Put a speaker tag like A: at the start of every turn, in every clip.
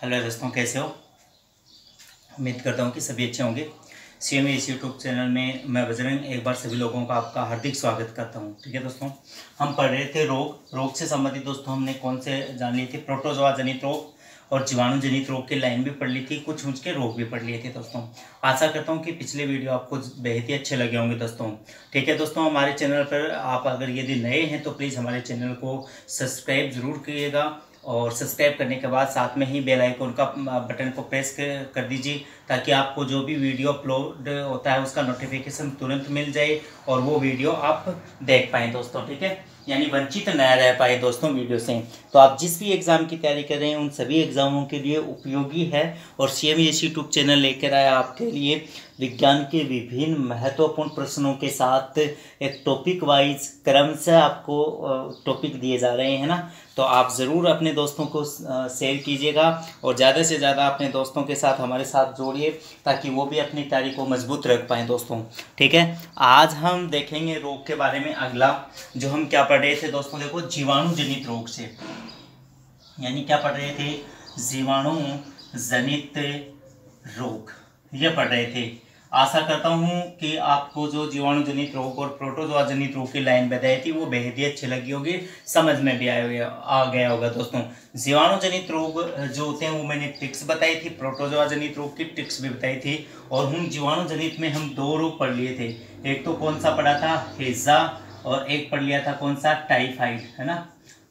A: Hello दोस्तों, कैसे हो? उम्मीद करता हूँ कि सभी अच्छे होंगे। सीएम इस यूट्यूब चैनल में मैं बजरंग एक बार सभी लोगों का आपका हार्दिक स्वागत करता हूँ। ठीक है दोस्तों, हम पढ़ रहे थे रोग से संबंधित। दोस्तों हमने कौन से जान लिए थे? प्रोटोजोआ जनित रोग और जीवाणु जनित रोग की लाइन भी पढ़ ली थी, कुछ के रोग भी पढ़ लिए थे दोस्तों। आशा करता हूँ कि पिछले वीडियो आपको बेहद ही अच्छे लगे होंगे दोस्तों। ठीक है दोस्तों, हमारे चैनल पर आप अगर यदि नए हैं तो प्लीज़ हमारे चैनल को सब्सक्राइब जरूर कीजिएगा और सब्सक्राइब करने के बाद साथ में ही बेल आइकन का बटन को प्रेस कर दीजिए, ताकि आपको जो भी वीडियो अपलोड होता है उसका नोटिफिकेशन तुरंत मिल जाए और वो वीडियो आप देख पाएँ दोस्तों। ठीक है, यानी वंचित न रह पाए दोस्तों वीडियो से। तो आप जिस भी एग्ज़ाम की तैयारी कर रहे हैं उन सभी एग्ज़ामों के लिए उपयोगी है। और CMES यूट्यूब चैनल लेकर आया आपके लिए विज्ञान के विभिन्न महत्वपूर्ण प्रश्नों के साथ एक टॉपिक वाइज क्रम से आपको टॉपिक दिए जा रहे हैं ना। तो आप ज़रूर अपने दोस्तों को शेयर कीजिएगा और ज़्यादा से ज़्यादा अपने दोस्तों के साथ हमारे साथ जोड़िए, ताकि वो भी अपनी तैयारी को मजबूत रख पाएँ दोस्तों। ठीक है, आज हम देखेंगे रोग के बारे में। अगला जो हम क्या पढ़ रहे थे दोस्तों, देखो जीवाणु जनित रोग से, यानी क्या पढ़ रहे थे? जीवाणु जनित रोग, ये पढ़ रहे थे। आशा करता हूँ कि आपको जो जीवाणु जनित रोग और प्रोटोजोआ जनित रोग की लाइन बताई थी वो बेहद ही अच्छी लगी होगी, समझ में भी आ गया होगा दोस्तों। जीवाणु जनित रोग जो होते हैं वो मैंने ट्रिक्स बताई थी, प्रोटोजोआ जनित रोग की ट्रिक्स भी बताई थी। और हम जीवाणु जनित में हम दो रोग पढ़ लिए थे। एक तो कौन सा पढ़ा था? हैजा, और एक पढ़ लिया था कौन सा? टाइफाइड, है ना।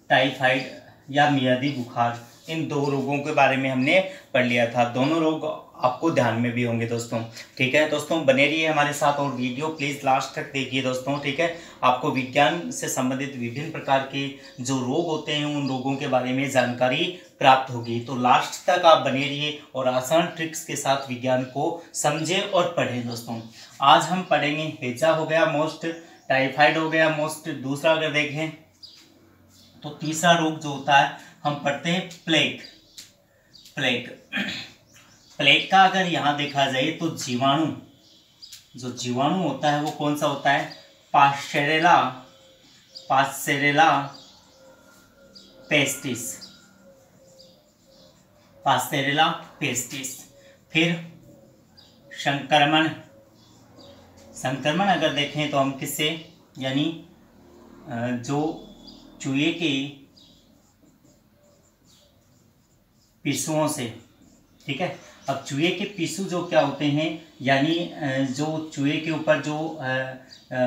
A: टाइफाइड या मियादी बुखार, इन दो रोगों के बारे में हमने पढ़ लिया था। दोनों रोग आपको ध्यान में भी होंगे दोस्तों। ठीक है दोस्तों, बने रहिए हमारे साथ और वीडियो प्लीज़ लास्ट तक देखिए दोस्तों। ठीक है, आपको विज्ञान से संबंधित विभिन्न प्रकार के जो रोग होते हैं उन रोगों के बारे में जानकारी प्राप्त होगी। तो लास्ट तक आप बने रहिए और आसान ट्रिक्स के साथ विज्ञान को समझें और पढ़ें दोस्तों। आज हम पढ़ेंगे हैजा हो गया मोस्ट, टाइफाइड हो गया मोस्ट। दूसरा अगर देखें तो तीसरा रोग जो होता है हम पढ़ते हैं प्लेग। प्लेग का अगर यहाँ देखा जाए तो जीवाणु, जो जीवाणु होता है वो कौन सा होता है? पास्चरेला पेस्टिस। फिर संक्रमण अगर देखें तो हम किससे, यानी जो चूहे के पिस्सुओं से। ठीक है, अब चूहे के पिस्सू जो क्या होते हैं, यानी जो चूहे के ऊपर जो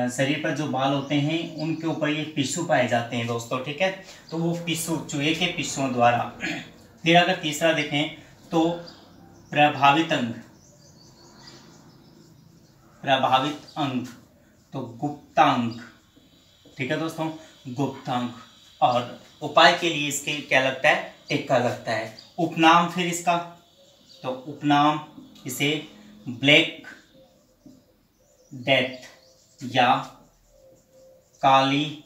A: शरीर पर जो बाल होते हैं उनके ऊपर ये पिस्सू पाए जाते हैं दोस्तों। ठीक है, तो वो पिस्सू चूहे के पिस्सुओं द्वारा। फिर अगर तीसरा देखें तो प्रभावित अंग, तो गुप्तांग। ठीक है दोस्तों, गुप्तांग। और उपाय के लिए इसके क्या लगता है? टिक्का लगता है। उपनाम फिर इसका, तो उपनाम इसे ब्लैक डेथ या काली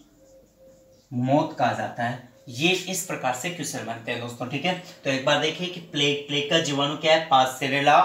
A: मौत कहा जाता है। ये इस प्रकार से क्वेश्चन बनते हैं दोस्तों। ठीक है, तो एक बार देखिए कि प्लेग का जीवाणु क्या है? पास्चरेला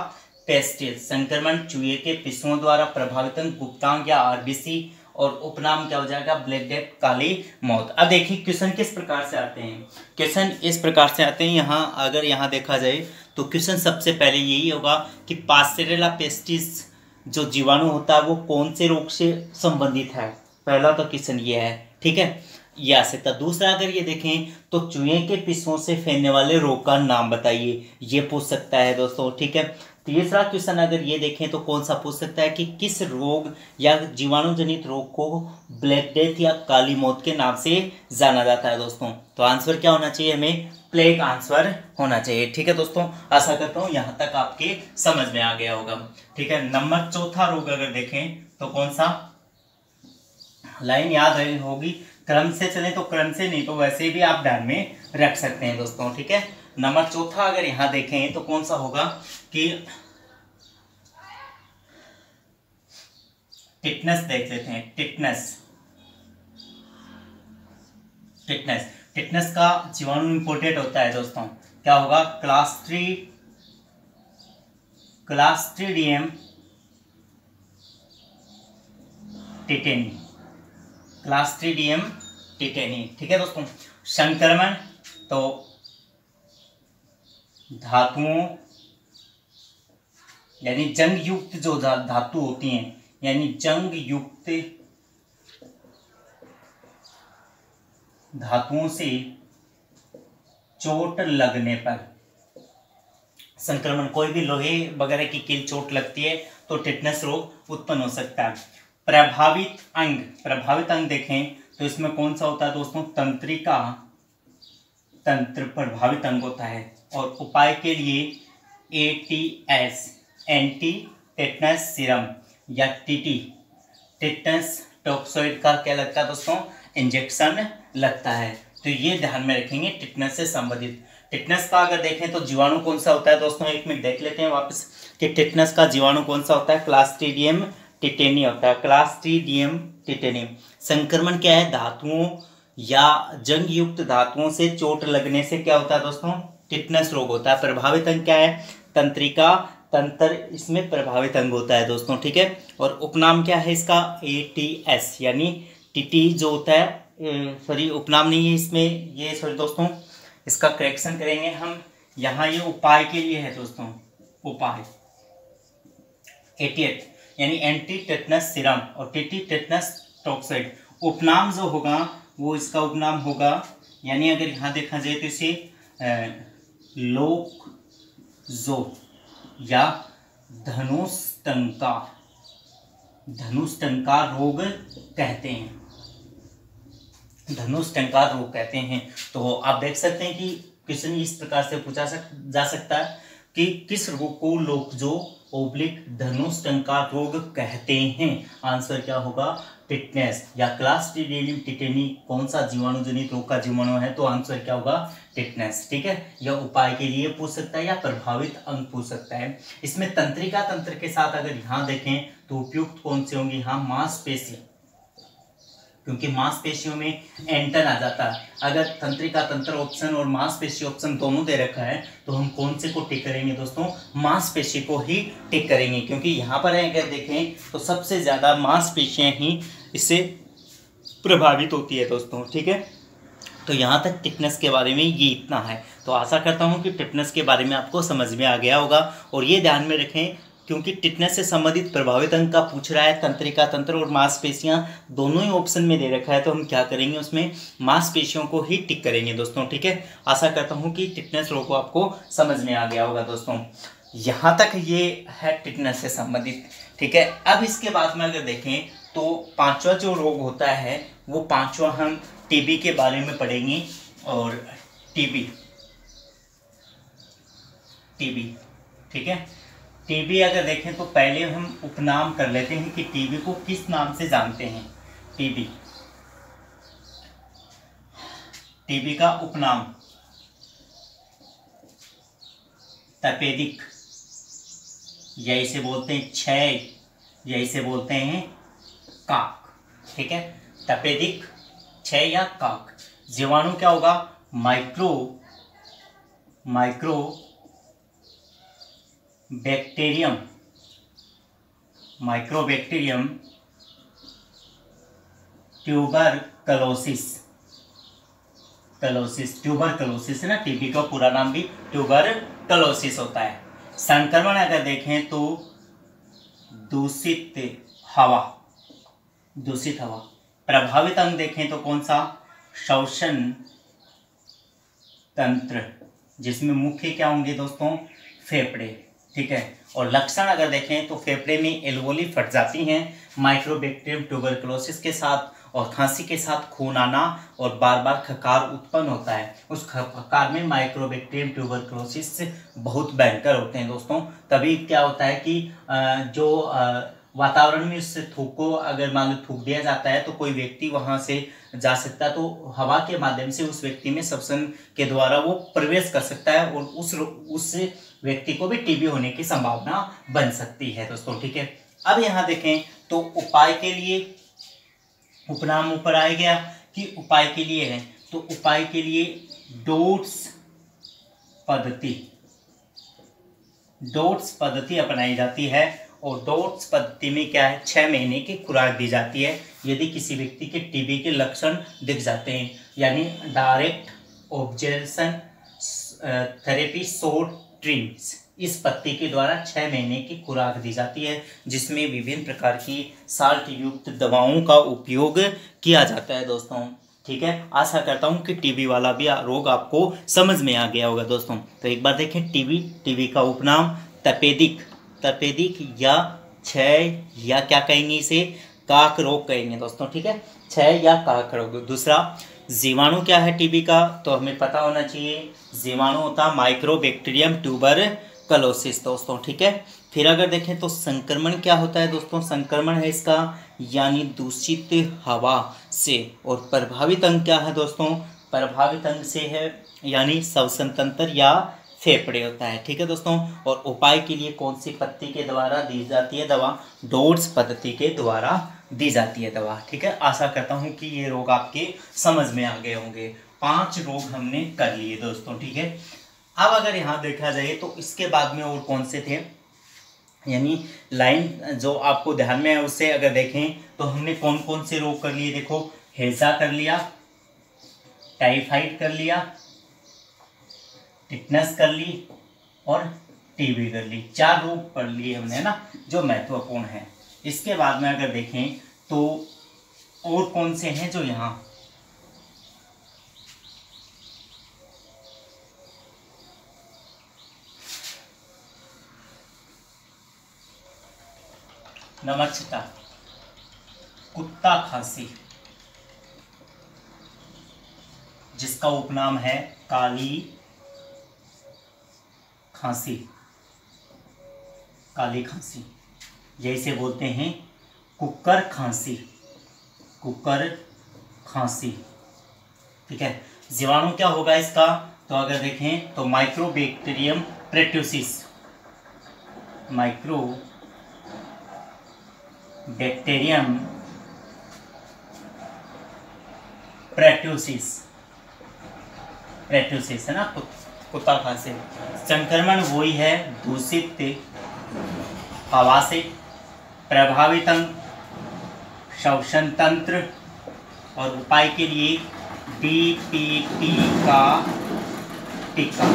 A: पेस्टिस, संक्रमण चूहे के पिस्सुओं द्वारा प्रभावित, गुप्तांग या RBC, और उपनाम क्या हो जाएगा? ब्लैक डेथ, काली मौत। अब देखिए क्वेश्चन किस प्रकार से आते हैं। क्वेश्चन इस प्रकार से आते हैं, यहाँ अगर यहाँ देखा जाए तो क्वेश्चन सबसे पहले यही होगा कि पास्चरेला पेस्टिस जो जीवाणु होता है वो कौन से रोग से संबंधित है। पहला तो क्वेश्चन ये है। ठीक है, ये आ सकता। दूसरा अगर ये देखें तो चूहे के पिस्सुओं से फैलने वाले रोग का नाम बताइए, ये पूछ सकता है दोस्तों। ठीक है, तीसरा क्वेश्चन अगर ये देखें तो कौन सा पूछ सकता है कि किस रोग या जीवाणु जनित रोग को ब्लैक डेथ या काली मौत के नाम से जाना जाता है दोस्तों। तो आंसर क्या होना चाहिए? हमें प्लेग आंसर होना चाहिए। ठीक है दोस्तों, आशा करता हूँ यहाँ तक आपके समझ में आ गया होगा। ठीक है, नंबर चौथा रोग अगर देखें तो कौन सा? लाइन याद रही होगी, क्रम से चले तो क्रम से, नहीं तो वैसे भी आप ध्यान में रख सकते हैं दोस्तों। ठीक है, नंबर चौथा अगर यहां देखें तो कौन सा होगा कि टिटनस देख लेते हैं। टिटनस का जीवाणु इंपोर्टेड होता है दोस्तों। क्या होगा? Clostridium tetani. ठीक है दोस्तों, संक्रमण तो धातुओं यानी जंग युक्त जो धातु होती हैं, यानी जंग युक्त धातुओं से चोट लगने पर संक्रमण, कोई भी लोहे वगैरह की कील चोट लगती है तो टिटनेस रोग उत्पन्न हो सकता है। प्रभावित अंग देखें तो इसमें कौन सा होता है दोस्तों, तंत्रिका तंत्र प्रभावित अंग होता है। और उपाय के लिए ATS एंटी टेटनस सीरम या TT टिटनेस टॉक्सोइड का क्या लगता है दोस्तों, इंजेक्शन लगता है। तो ये ध्यान में रखेंगे टिटनेस से संबंधित। टिटनेस का अगर देखें तो जीवाणु कौन सा होता है दोस्तों, एक मिनट देख लेते हैं वापस कि टिटनेस का जीवाणु कौन सा होता है, क्लास्ट्रीडियम टिटेनी होता है, क्लास्ट्रीडियम टिटेनी। संक्रमण क्या है, धातुओं या जंग युक्त धातुओं से चोट लगने से क्या होता है दोस्तों, टिटनेस रोग होता है। प्रभावित अंग क्या है, तंत्रिका तंत्र इसमें प्रभावित अंग होता है दोस्तों, ठीक है। और उपनाम क्या है इसका, ATS यानी TT जो होता है, सॉरी उपनाम नहीं है इसमें, ये सॉरी दोस्तों इसका करेक्शन करेंगे हम, यहाँ ये उपाय के लिए है दोस्तों, उपाय 88 यानी एंटी टेटनस सीरम और TT टेटनस टॉक्साइड। उपनाम जो होगा वो इसका उपनाम होगा, यानी अगर यहाँ देखा जाए तो इसे लोक जो या धनुष्टंका रोग कहते हैं, धनुष्टंकार रोग कहते हैं। तो आप देख सकते हैं कि क्वेश्चन इस प्रकार से पूछा जा सकता है कि किस रोग को लोकजो ओब्लिक धनुष्टंकार रोग कहते हैं। आंसर क्या होगा, टिटनेस या क्लास्ट्रीडियम टिटेनी कौन सा जीवाणु जनित रोग का जीवाणु है, तो आंसर क्या होगा, टिटनेस, ठीक है। यह उपाय के लिए पूछ सकता है या प्रभावित अंग पूछ सकता है। इसमें तंत्रिका तंत्र के साथ अगर यहाँ देखें तो उपयुक्त कौन से होंगे, यहाँ मांसपेशी, क्योंकि मांसपेशियों में एंटन आ जाता है। अगर तंत्रिका तंत्र ऑप्शन और मांसपेशी ऑप्शन दोनों दे रखा है तो हम कौन से को टिक करेंगे दोस्तों, मांसपेशी को ही टिक करेंगे, क्योंकि यहाँ पर अगर देखें तो सबसे ज़्यादा मांसपेशियाँ ही इससे प्रभावित होती है दोस्तों, ठीक है। तो यहाँ तक टिटनेस के बारे में ये इतना है। तो आशा करता हूँ कि टिटनेस के बारे में आपको समझ में आ गया होगा। और ये ध्यान में रखें क्योंकि टिटनेस से संबंधित प्रभावित अंग का पूछ रहा है, तंत्रिका तंत्र और मांसपेशियां दोनों ही ऑप्शन में दे रखा है, तो हम क्या करेंगे, उसमें मांसपेशियों को ही टिक करेंगे दोस्तों, ठीक है। आशा करता हूं कि टिटनेस रोग को आपको समझ में आ गया होगा दोस्तों। यहाँ तक ये है टिटनेस से संबंधित, ठीक है। अब इसके बाद में अगर देखें तो पांचवा जो रोग होता है वो पांचवा हम TB के बारे में पढ़ेंगे। और TB, ठीक है। TB अगर देखें तो पहले हम उपनाम कर लेते हैं कि TB को किस नाम से जानते हैं। TB का उपनाम तपेदिक, या इसे बोलते हैं क्षय, या इसे बोलते हैं काक, ठीक है। तपेदिक, क्षय या काक। जीवाणु क्या होगा, माइक्रोबैक्टीरियम ट्यूबरकलोसिस है ना, TB का पूरा नाम भी ट्यूबरकलोसिस होता है। संक्रमण अगर देखें तो दूषित हवा। प्रभावित अंग देखें तो कौन सा, श्वसन तंत्र, जिसमें मुख्य क्या होंगे दोस्तों, फेफड़े, ठीक है। और लक्षण अगर देखें तो फेफड़े में एल्वोली फट जाती हैं माइक्रोबैक्टीरियम ट्यूबरकुलोसिस के साथ, और खांसी के साथ खून आना और बार बार खकार उत्पन्न होता है। उस खकार में माइक्रोबैक्टीरियम ट्यूबरकुलोसिस बहुत भयंकर होते हैं दोस्तों। तभी क्या होता है कि जो वातावरण में उससे थूक को अगर मान लो थूक दिया जाता है तो कोई व्यक्ति वहां से जा सकता है, तो हवा के माध्यम से उस व्यक्ति में श्वसन के द्वारा वो प्रवेश कर सकता है और उस व्यक्ति को भी TB होने की संभावना बन सकती है दोस्तों, ठीक है। अब यहाँ देखें तो उपाय के लिए उपनाम ऊपर आ गया कि उपाय के लिए है, तो उपाय के लिए डोट्स पद्धति अपनाई जाती है। और डोट्स पद्धति में क्या है, 6 महीने की खुराक दी जाती है यदि किसी व्यक्ति के TB के लक्षण दिख जाते हैं, यानी डायरेक्ट ऑब्जर्वेशन थेरेपी सोट्रिन्स, इस पत्ती के द्वारा 6 महीने की खुराक दी जाती है, जिसमें विभिन्न प्रकार की साल्ट युक्त दवाओं का उपयोग किया जाता है दोस्तों। ठीक है, आशा करता हूँ कि टीबी वाला भी रोग आपको समझ में आ गया होगा दोस्तों। तो एक बार देखें, टीबी का उपनाम तपेदिक या क्षय या क्या कहेंगे, इसे काक रोग कहेंगे दोस्तों। ठीक है, क्षय या काक रोग। दूसरा, जीवाणु क्या है टीबी का, तो हमें पता होना चाहिए। जीवाणु होता माइक्रोबैक्टीरियम ट्यूबरकुलोसिस दोस्तों। ठीक है, फिर अगर देखें तो संक्रमण क्या होता है दोस्तों, संक्रमण है इसका यानी दूषित हवा से। और प्रभावित अंग क्या है दोस्तों, प्रभावित अंग से है यानी श्वसन तंत्र या फेफड़े होता है। ठीक है दोस्तों, और उपाय के लिए कौन सी पत्ती के द्वारा दी जाती है दवा, डोड्स पद्धति के द्वारा दी जाती है दवा। ठीक है, आशा करता हूँ कि ये रोग आपके समझ में आ गए होंगे। 5 रोग हमने कर लिए दोस्तों। ठीक है, अब अगर यहाँ देखा जाए तो इसके बाद में और कौन से थे, यानी लाइन जो आपको ध्यान में है उससे अगर देखें तो हमने कौन कौन से रोग कर लिए। देखो, हैजा कर लिया, टाइफाइड कर लिया, टिटनस कर ली और टीबी कर ली। 4 रोग पढ़ लिए हमने ना, जो महत्वपूर्ण है। इसके बाद में अगर देखें तो और कौन से हैं जो यहाँ नंबर 6, कुत्ता खांसी, जिसका उपनाम है काली खांसी। काली खांसी जैसे बोलते हैं कुकर खांसी, कुकर खांसी। ठीक है, जीवाणु क्या होगा इसका, तो अगर देखें तो माइक्रोबैक्टीरियम प्रेट्यूसिस, माइक्रोबैक्टीरियम प्रेट्यूसिस है ना, कुत्ता खांसी। संक्रमण वही है दूषित हवा से, प्रभावित अंग, श्वसन तंत्र। और उपाय के लिए डीपीटी का टीका।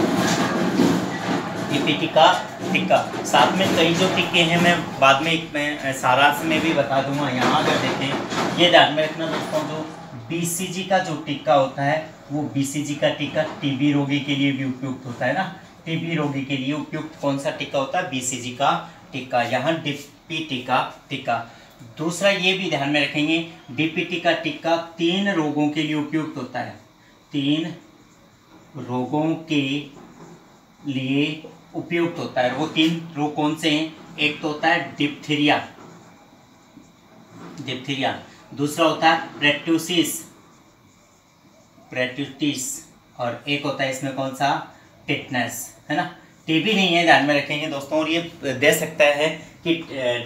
A: साथ में कई जो टीके हैं मैं बाद में सारांश में भी बता दूंगा। यहाँ अगर देखें, ये ध्यान में रखना दोस्तों, जो बीसीजी का जो टीका होता है वो बीसीजी का टीका टीबी रोगी के लिए भी उपयुक्त होता है ना। टीबी रोगी के लिए उपयुक्त कौन सा टीका होता है, बीसीजी का टीका। यहाँ डीपीटी का टीका। दूसरा ये भी ध्यान में रखेंगे, डीपीटी का टीका 3 रोगों के लिए उपयुक्त होता है। 3 रोगों के लिए उपयुक्त होता है। वो 3 रोग कौन से हैं, एक तो होता है डिप्थीरिया, दूसरा होता है प्रेट्यूटिस, और एक होता है इसमें कौन सा, टिटनस, है ना। टीबी नहीं है, ध्यान में रखेंगे दोस्तों। और ये दे सकता है कि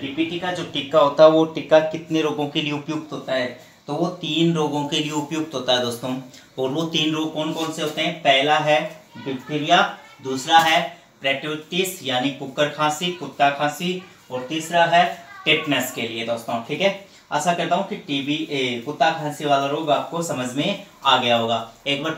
A: डीपीटी का जो टीका होता है वो टीका कितने रोगों के लिए उपयुक्त होता है, तो वो 3 रोगों के लिए उपयुक्त होता है दोस्तों। और वो 3 रोग कौन कौन से होते हैं, पहला है डिप्थीरिया, दूसरा है प्रेट्यूटिस यानी कुकर खांसी, कुत्ता खांसी, और तीसरा है टिटनस के लिए दोस्तों। ठीक है, आशा करता हूँ कि टीबी कुत्ता खांसी वाला रोग आपको समझ में आ गया होगा। एक बार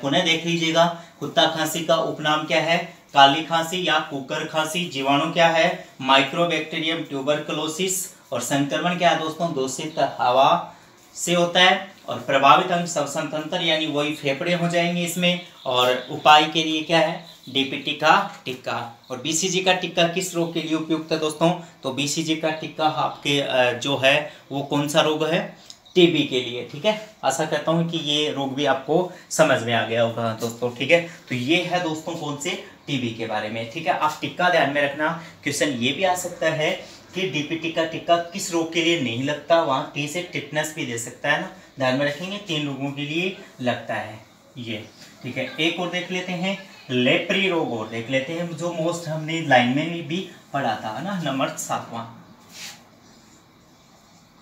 A: पुनः देख लीजिएगा, कुत्ता खांसी का उपनाम क्या है, काली खांसी या कुकर खांसी। जीवाणु क्या है, माइक्रोबैक्टीरियम ट्यूबरकुलोसिस, और संक्रमण क्या है दोस्तों, दूषित हवा से होता है। और प्रभावित अंग श्वसन तंत्र यानी वही फेफड़े हो जाएंगे इसमें। और उपाय के लिए क्या है, डीपीटी का टीका। और बीसीजी का टीका किस रोग के लिए उपयुक्त है दोस्तों, तो बीसीजी का टीका आपके जो है वो कौन सा रोग है, टीबी के लिए। ठीक है, आशा करता हूँ कि ये रोग भी आपको समझ में आ गया होगा दोस्तों। ठीक है, तो ये है दोस्तों कौन से, टीबी के बारे में। ठीक है, आप टीका ध्यान में रखना। क्वेश्चन ये भी आ सकता है कि डीपीटी का टीका किस रोग के लिए नहीं लगता, वहाँ टी से टिटनस भी दे सकता है ना। ध्यान में रखेंगे, 3 रोगों के लिए लगता है ये। ठीक है, एक और देख लेते हैं, लेप्री रोग और देख लेते हैं, जो मोस्ट हमने लाइन में भी पढ़ा था ना, नंबर 7वां,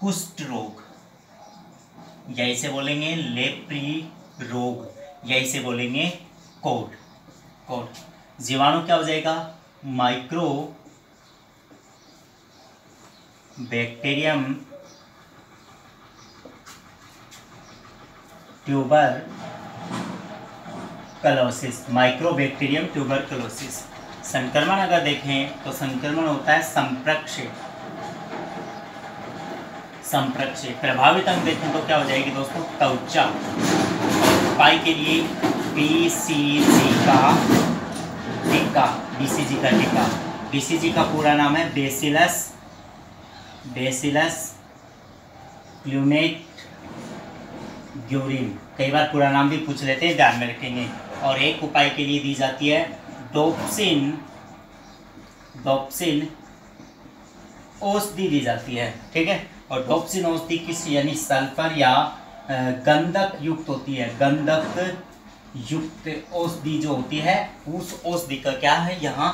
A: कुष्ठ रोग। यही से बोलेंगे लेप्री रोग, यही से बोलेंगे कोड। जीवाणु क्या हो जाएगा, माइक्रो बैक्टीरियम कलोसिस, माइक्रोबैक्टीरियम ट्यूबरकुलोसिस। संक्रमण अगर देखें तो संक्रमण होता है संप्रक्षे। प्रभावित अंग देखें तो क्या हो जाएगी दोस्तों, त्वचा। उपाय के लिए BCG का टीका, BCG का पूरा नाम है बेसिलस प्लूमेट ग्यूरिन। कई बार पूरा नाम भी पूछ लेते हैं, ध्यान में रखेंगे। और एक उपाय के लिए दी जाती है डोप्सिन औषधि दी जाती है, ठीक है। और डोप्सिन औषधि किस, यानी सल्फर या गंधक युक्त होती है। गंधक युक्त औषधि जो होती है, उस औषधि का क्या है, यहाँ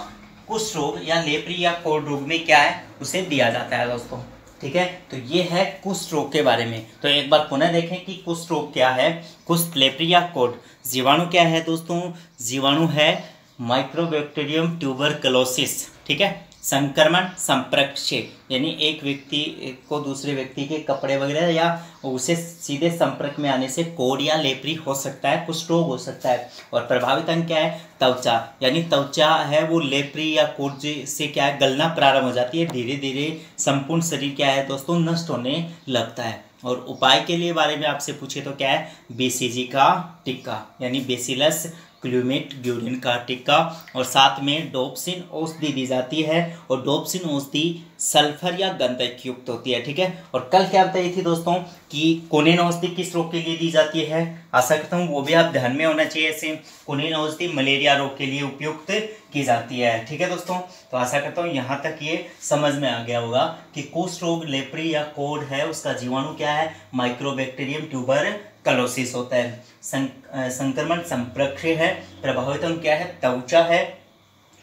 A: कुष्ठ रोग या लेप्री या कोढ़ रोग में क्या है, उसे दिया जाता है दोस्तों, ठीक है। तो ये है कुष्ठ रोग के बारे में। तो एक बार पुनः देखें कि कुष्ठ रोग क्या है। कुष्ठ, लेप्री या कोढ़। जीवाणु क्या है दोस्तों, जीवाणु है माइक्रोबैक्टीरियम ट्यूबरकुलोसिस, ठीक है। संक्रमण संप्रक्षे, यानी एक व्यक्ति को दूसरे व्यक्ति के कपड़े वगैरह या उसे सीधे संपर्क में आने से कोढ़ या लेप्री हो सकता है, कुष्ठ रोग हो सकता है। और प्रभावित अंग क्या है, त्वचा, यानी त्वचा है वो लेप्री या कोढ़ से क्या है, गलना प्रारंभ हो जाती है। धीरे धीरे संपूर्ण शरीर क्या है दोस्तों, नष्ट होने लगता है। और उपाय के लिए बारे में आपसे पूछे तो क्या है, BCG का टीका, यानी बेसिलस प्लूमेट ग्यूरिन का टीका। और साथ में डोप्सिन औषधि दी जाती है। और डोप्सिन औषधि सल्फर या गंधक युक्त होती है, ठीक है। और कल क्या बताई थी दोस्तों कि कोनिन औषधि किस रोग के लिए दी जाती है, आशा करता हूँ वो भी आप ध्यान में होना चाहिए। ऐसे कोनिन औषधि मलेरिया रोग के लिए उपयुक्त की जाती है, ठीक है दोस्तों। तो आशा करता हूँ यहाँ तक ये समझ में आ गया होगा कि कुष्ठ रोग, लेप्री या कोढ़ है, उसका जीवाणु क्या है, माइक्रोबैक्टीरियम ट्यूबरकुलोसिस होता है। संक्रमण संप्रक्षे है। प्रभावित अंग क्या है, त्वचा है।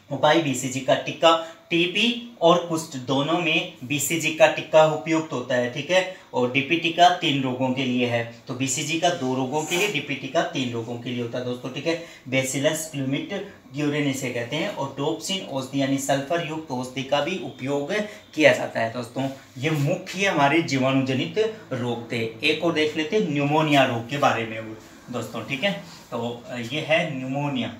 A: उपाय BCG का टीका। TB और कुष्ठ दोनों में BCG का टीका उपयुक्त होता है, ठीक है। और DP टीका 3 रोगों के लिए है। तो BCG का 2 रोगों के लिए, DP टीका 3 रोगों के लिए होता है दोस्तों, ठीक है। बेसिलस प्लूमेट ग्यूरिन इसे कहते हैं। और डोप्सिन औषधि यानी सल्फर युक्त औषधि का भी उपयोग किया जाता है दोस्तों। ये मुख्य हमारे जीवाणु जनित रोग थे। एक और देख लेते हैं न्यूमोनिया रोग के बारे में दोस्तों, ठीक है। तो ये है न्यूमोनिया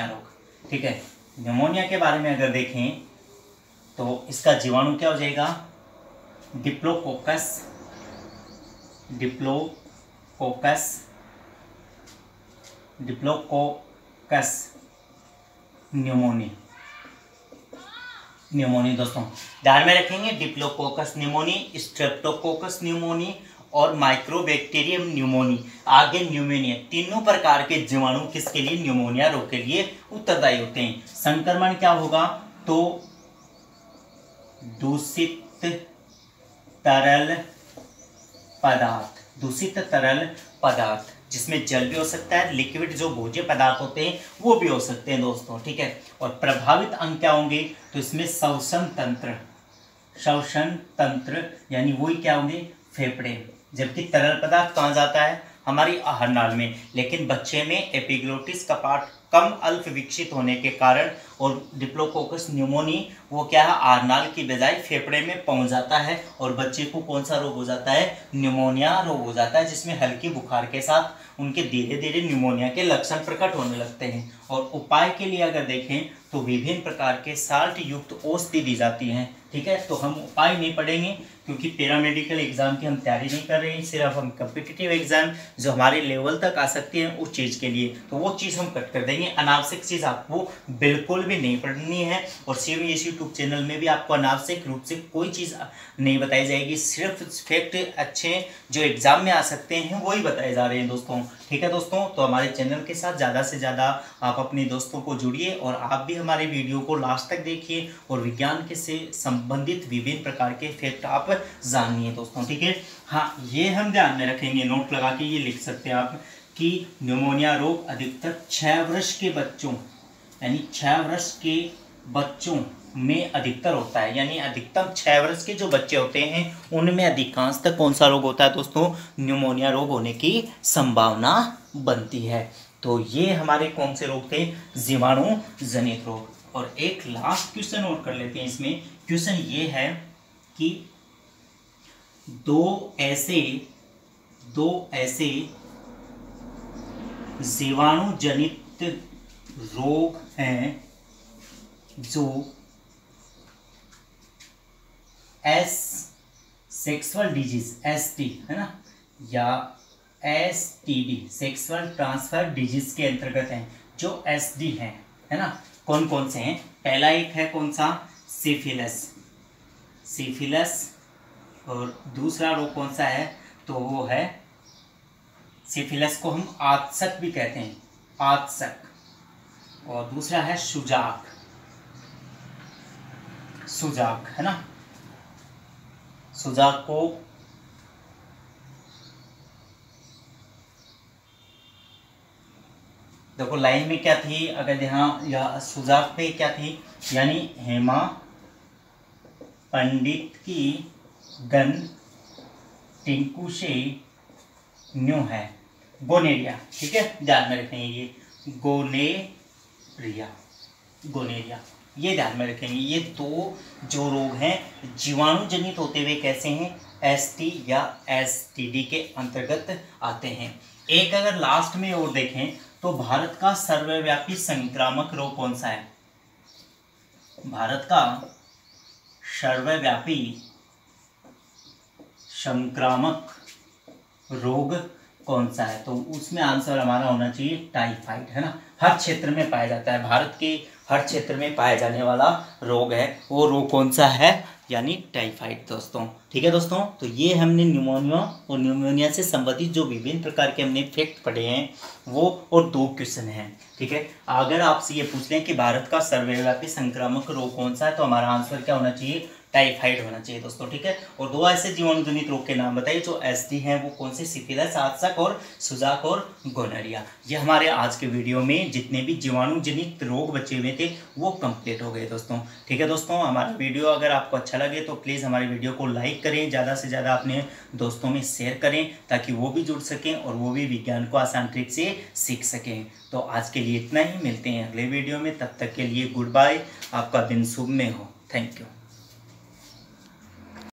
A: रोग, ठीक है। न्यूमोनिया के बारे में अगर देखें तो इसका जीवाणु क्या हो जाएगा, डिप्लोकोकस न्यूमोनी दोस्तों, ध्यान में रखेंगे। डिप्लोकोकस न्यूमोनी, स्ट्रेप्टोकोकस न्यूमोनी और माइक्रोबैक्टीरियम न्यूमोनी, आगे न्यूमोनिया, तीनों प्रकार के जीवाणु किसके लिए, न्यूमोनिया रोग के लिए उत्तरदायी होते हैं। संक्रमण क्या होगा, तो दूषित तरल पदार्थ जिसमें जल भी हो सकता है, लिक्विड जो भोज्य पदार्थ होते हैं वो भी हो सकते हैं दोस्तों, ठीक है। और प्रभावित अंग क्या होंगे, तो इसमें श्वसन तंत्र यानी वही क्या होंगे, फेफड़े। जबकि तरल पदार्थ कहाँ जाता है, हमारी आहार नाल में। लेकिन बच्चे में एपिग्लोटिस कपाट कम अल्प विकसित होने के कारण और डिप्लोकोकस न्यूमोनी वो क्या है, आहार नाल की बजाय फेफड़े में पहुंच जाता है। और बच्चे को कौन सा रोग हो जाता है, न्यूमोनिया रोग हो जाता है, जिसमें हल्की बुखार के साथ उनके धीरे धीरे न्यूमोनिया के लक्षण प्रकट होने लगते हैं। और उपाय के लिए अगर देखें तो विभिन्न प्रकार के साल्ट युक्त औषधि दी जाती हैं, ठीक है। तो हम उपाय नहीं पढ़ेंगे क्योंकि पैरामेडिकल एग्जाम की हम तैयारी नहीं कर रहे हैं, सिर्फ हम कम्पिटिटिव एग्जाम जो हमारे लेवल तक आ सकती है उस चीज़ के लिए, तो वो चीज़ हम कट कर देंगे। अनावश्यक चीज़ आपको बिल्कुल भी नहीं पढ़नी है। और CMS यूट्यूब चैनल में भी आपको अनावश्यक रूप से कोई चीज़ नहीं बताई जाएगी, सिर्फ फैक्ट अच्छे जो एग्जाम में आ सकते हैं वही बताए जा रहे हैं दोस्तों, ठीक है दोस्तों। तो हमारे चैनल के साथ ज़्यादा से ज़्यादा आप अपने दोस्तों को जुड़िए और आप भी हमारे वीडियो को लास्ट तक देखिए और विज्ञान के से संबंधित विभिन्न प्रकार के फैक्ट आप जानिए दोस्तों, ठीक है। हाँ, ये हम ध्यान में रखेंगे, नोट लगा के ये लिख सकते हैं आप कि न्यूमोनिया रोग अधिकतर 6 वर्ष के बच्चों यानी 6 वर्ष के बच्चों में अधिकतर होता है। यानी अधिकतम 6 वर्ष के जो बच्चे होते हैं उनमें अधिकांशतः कौन सा रोग होता है दोस्तों, न्यूमोनिया रोग होने की संभावना बनती है। तो ये हमारे कौन से रोग थे, जीवाणु जनित रोग। और एक लास्ट क्वेश्चन और कर लेते हैं इसमें। क्वेश्चन ये है कि दो ऐसे जीवाणु जनित रोग हैं जो सेक्सुअल डिजीज एसटी है ना, या एसटीडी सेक्सुअल ट्रांसफर डिजीज के अंतर्गत हैं, जो एसडी हैं, है ना। कौन कौन से हैं? पहला एक है कौन सा? सिफिलिस, और दूसरा रोग कौन सा है? तो वो है, सिफिलिस को हम आत्सक भी कहते हैं, आत्सक, और दूसरा है सुजाक है ना। सुजाक को देखो लाइन में क्या थी, अगर ध्यान, या सुजाक पे क्या थी, यानी हेमा पंडित की गन टिंकू से न्यू है, गोनेरिया, ठीक है, ध्यान में रखेंगे ये गोनेरिया, ये ध्यान में रखेंगे। ये दो जो रोग हैं जीवाणु जनित होते हुए कैसे हैं? एसटी या एसटीडी के अंतर्गत आते हैं। एक अगर लास्ट में और देखें तो भारत का सर्वव्यापी संक्रामक रोग कौन सा है? भारत का सर्वव्यापी संक्रामक रोग कौन सा है? तो उसमें आंसर हमारा होना चाहिए टाइफाइड, है ना। हर क्षेत्र में पाया जाता है, भारत के हर क्षेत्र में पाया जाने वाला रोग है, वो रोग कौन सा है? यानी टाइफाइड दोस्तों, ठीक है दोस्तों। तो ये हमने न्यूमोनिया और न्यूमोनिया से संबंधित जो विभिन्न प्रकार के हमने फैक्ट पढ़े हैं वो, और 2 क्वेश्चन हैं, ठीक है। अगर आपसे ये पूछ लें कि भारत का सर्वव्यापी संक्रामक रोग कौन सा है, तो हमारा आंसर क्या होना चाहिए? टाइफाइड होना चाहिए दोस्तों, ठीक है। और 2 ऐसे जीवाणु जनित रोग के नाम बताइए जो एसडी हैं, वो कौन से? सिफिलिस, आत्सक और सुजाक और गोनोरिया। ये हमारे आज के वीडियो में जितने भी जीवाणु जनित रोग बचे हुए थे वो कंप्लीट हो गए दोस्तों, ठीक है दोस्तों। हमारा वीडियो अगर आपको अच्छा लगे तो प्लीज़ हमारी वीडियो को लाइक करें, ज़्यादा से ज़्यादा अपने दोस्तों में शेयर करें, ताकि वो भी जुड़ सकें और वो भी विज्ञान को आसान ट्रिक से सीख सकें। तो आज के लिए इतना ही, मिलते हैं अगले वीडियो में, तब तक के लिए गुड बाय, आपका दिन शुभ में हो, थैंक यू।